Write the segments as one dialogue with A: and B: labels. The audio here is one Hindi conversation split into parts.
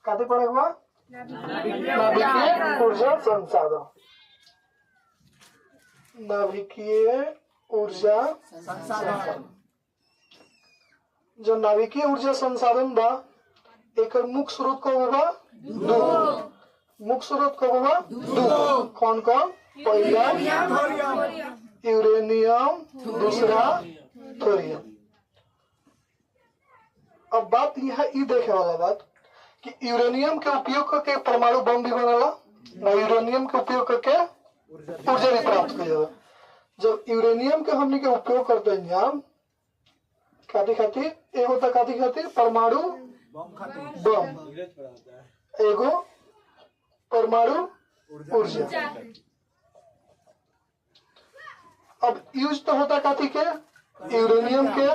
A: काते पड़ेगा नाभिकीय ऊर्जा संसाधन। नाभिकीय ऊर्जा संसाधन जो नाभिकीय ऊर्जा संसाधन बा एक मुख्य स्रोत को होगा दो। मुख्य स्रोत को होगा दो। कौन कौन? पहला यूरेनियम, दूसरा थोरियम। अब बात यह देखे वाला बात कि यूरेनियम के उपयोग करके परमाणु बम भी बनला और यूरेनियम के उपयोग करके ऊर्जा भी प्राप्त कर। जब यूरेनियम के हमने के उपयोग करते हैं काती खातिर एगो तो काती खातिर परमाणु बम, एगो परमाणु ऊर्जा। अब यूज तो होता काती के यूरेनियम के।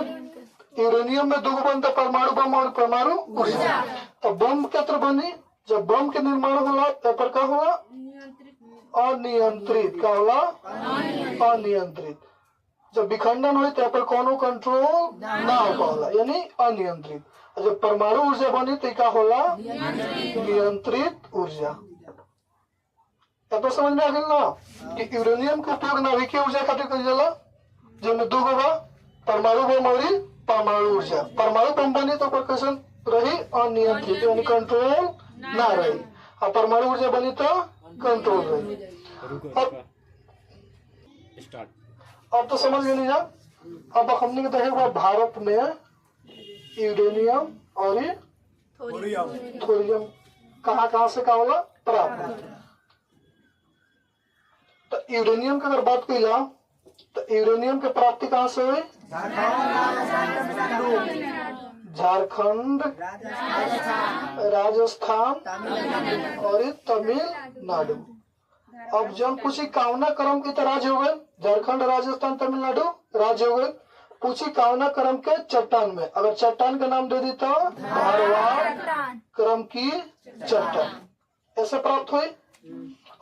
A: यूरेनियम में दो बनता परमाणु बम और परमाणु ऊर्जा। तो बम के तरह बनी जब बम के निर्माण होला पेपर का होला अनियंत्रित। का होला अनियंत्रित। जब विखंडन हुई तो पर कोनो कंट्रोल ना हो पाला यानी अनियंत्रित। जब परमाणु ऊर्जा बनी तो क्या होला नियंत्रित ऊर्जा। तो समझ में आ गया ना कि यूरेनियम के उपयोग नाभिकीय ऊर्जा खातिर कइल जाला जिसमें दो गो बा परमाणु बम और परमाणु ऊर्जा। परमाणु बम बनी तो पर कैसन रही अनियंत्रित यानी कंट्रोल ना रही और परमाणु ऊर्जा बनी तो कंट्रोल रही। अब तो समझ गए ना। अब हमने देखे भारत में यूरेनियम और थोरियम कहाँ से का होला प्राप्त। तो यूरेनियम की अगर बात कइला तो यूरेनियम के प्राप्ति कहाँ से हुई? झारखंड, राजस्थान और तमिलनाडु। अब जब पूछी कावना क्रम की तो राज्य हो गए झारखंड, राजस्थान, तमिलनाडु राज्य हो गए। पूछी कावना क्रम के चट्टान में, अगर चट्टान का नाम दे दी तो धारवाड़ क्रम की चट्टान ऐसे प्राप्त हुई।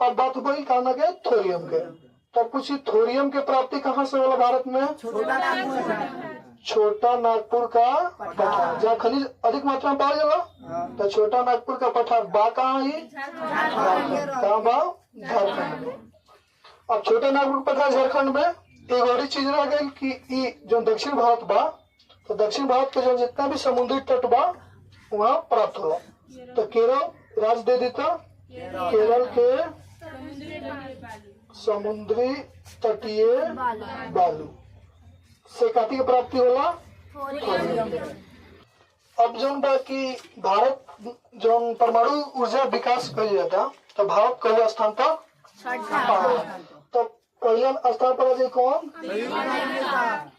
A: अब बात हुई कावना के थोरियम के। तब पूछी थोरियम के प्राप्ति कहाँ से होला भारत में? छोटा नागपुर का पठार जहाँ खनिज अधिक मात्रा में पाया जाला। तो छोटा नागपुर का पठार बा कहाँ ही कहाँ बा? झारखंड में। अब छोटा नागपुर पठार झारखंड में एक और चीज रह गई कि जो दक्षिण भारत बा तो दक्षिण भारत के जो जितना भी समुद्री तट बा वहाँ प्राप्त होला। तो केरल राज्य दे देता केरल के समुद्री तटीय बालू से काती की प्राप्ति होला। अब जो बाकी भारत जो परमाणु ऊर्जा विकास कर जाता तो भारत कई स्थान पर तो पहला स्थान पर आ कौन?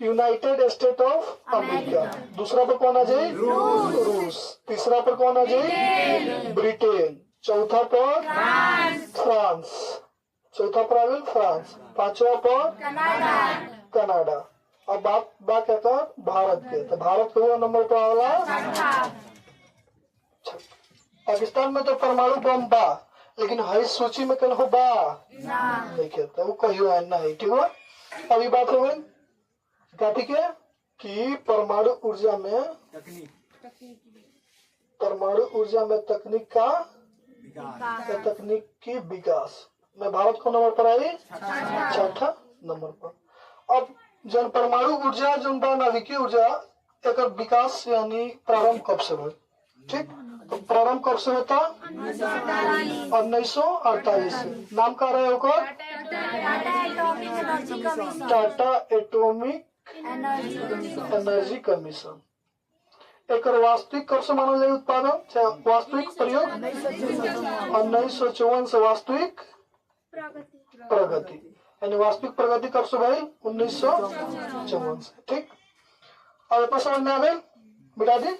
A: United state of America. दूसरा पर कौन आ जाए? रूस। तीसरा पर कौन आ जाए? ब्रिटेन। चौथा पर फ्रांस। चौथा पर आ गया फ्रांस। पांचवा पर कनाडा। अब बात कहता भारत के तो भारत को नंबर पर आला। पाकिस्तान में तो परमाणु बम बा लेकिन हई सूची में कल हो बा नहीं तो वो कहियो है नहीं। ठीक है। अभी बात हो गई काती के कि परमाणु ऊर्जा में तकनीक का तकनीक की विकास में भारत को नंबर पर आई छठा नंबर पर। अब जन परमाणु ऊर्जा जो नाभिकीय ऊर्जा एक विकास यानी प्रारंभ कब से हुआ? ठीक। तो प्रारंभ कब से होता? 1948। नाम का रहे होगा टाटा एटॉमिक एनर्जी कमीशन। एक वास्तविक कब से मानल जाए उत्पादन वास्तविक प्रयोग 1954 से वास्तविक प्रगति यानी वास्तविक प्रगति कब से भाई 1954 से। ठीक। और इतना समझ में आ गए बिटा दी।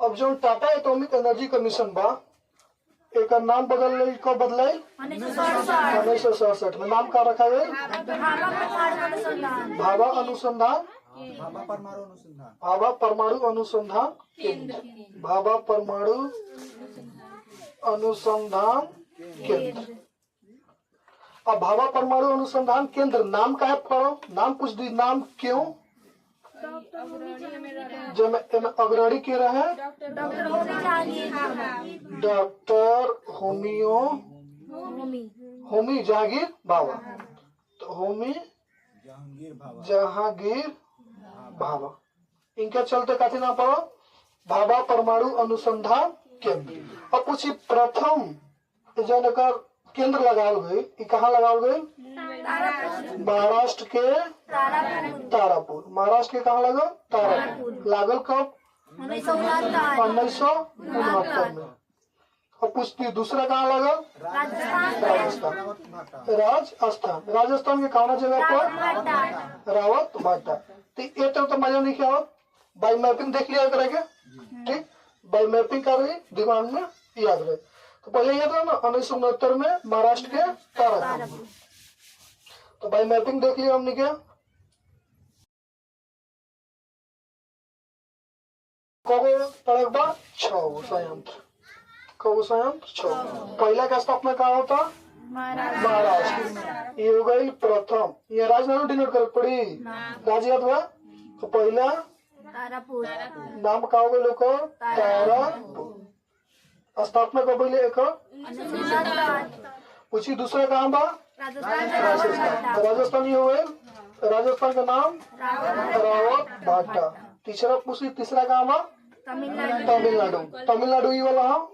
A: अब जो टाटा एटॉमिक एनर्जी कमीशन बा एक नाम बदलाई 1967 में। नाम का रखा गया भाभा परमाणु अनुसंधान केंद्र। भाभा परमाणु अनुसंधान केंद्र। अब भाभा परमाणु अनुसंधान केंद्र नाम का है पढ़ो, नाम पूछ दी, नाम क्यों जो में अग्रणी के रहे डॉक्टर होमी जहांगीर भाभा, तो होमी जहांगीर भाभा, इनके चलते कथी नाम पढ़ो भाभा परमाणु अनुसंधान केंद्र। अब पूछी प्रथम जनकर केंद्र लगाओ गई, कहाँ लगाओ गई महाराष्ट्र के तारापुर, महाराष्ट्र के कहाँ लगा तारापुर, लागल कब 1969 में। और पूछती दूसरा कहाँ लगा राजस्थान, राजस्थान के कौन जगह पर रावत भाटा। ये तो मजा नहीं क्या बाई मैपिंग देख लिया करेंगे, ठीक बाई मैपिंग कर रही दिमाग में याद रहे। तो पहले याद रहा ना 1969 में महाराष्ट्र के तारापुर, तो बाई मैपिंग देख लिया हमने क्या पड़ेगा बा 6 संयंत्र, कब संयंत्र 6। पहला का स्थापना कहाँ होता महाराष्ट्र, ये हो गई प्रथम, ये राजधानी डिनोट कर पड़ी राज याद हुआ। तो पहला नाम का होगा लोग तारापुर, स्थापना कब पहले एक पूछी दूसरा कहाँ बा राजस्थान, ये हुए राजस्थान का नाम रावत भाटा। तीसरा पूछी तीसरा कहाँ बा तमिलनाडु, तमिलनाडु ये वाला हाँ,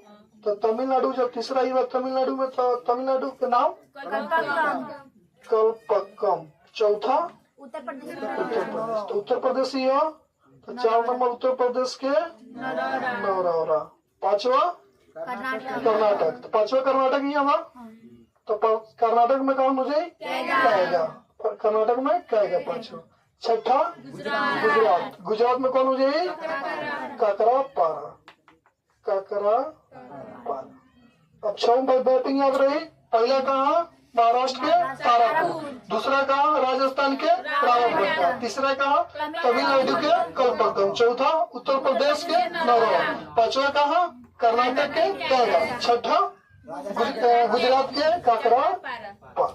A: तो तमिलनाडु जब तीसरा ये तमिलनाडु में, तो तमिलनाडु के नाम कल्पक्कम। चौथा उत्तर प्रदेश ही हो, तो 4 नंबर उत्तर प्रदेश के नौरौरा। पांचवा कर्नाटक, तो पांचवा कर्नाटक ही है, तो कर्नाटक में कौन मुझे कहेगा, कर्नाटक में कहेगा पांचवा। छठा गुजरात, गुजरात में कौन मुझे काकरा पारा, काकरा पारा। अब 6 बैटिंग याद रही, पहला कहाँ महाराष्ट्र के तारापुर, दूसरा कहाँ राजस्थान के रावतभाटा, तीसरा कहाँ तमिलनाडु के कल्पक्कम, चौथा उत्तर प्रदेश के नौरौरा, पांचवा कहाँ कर्नाटक के कैगा, छठा गुजरात के काकरा पारा।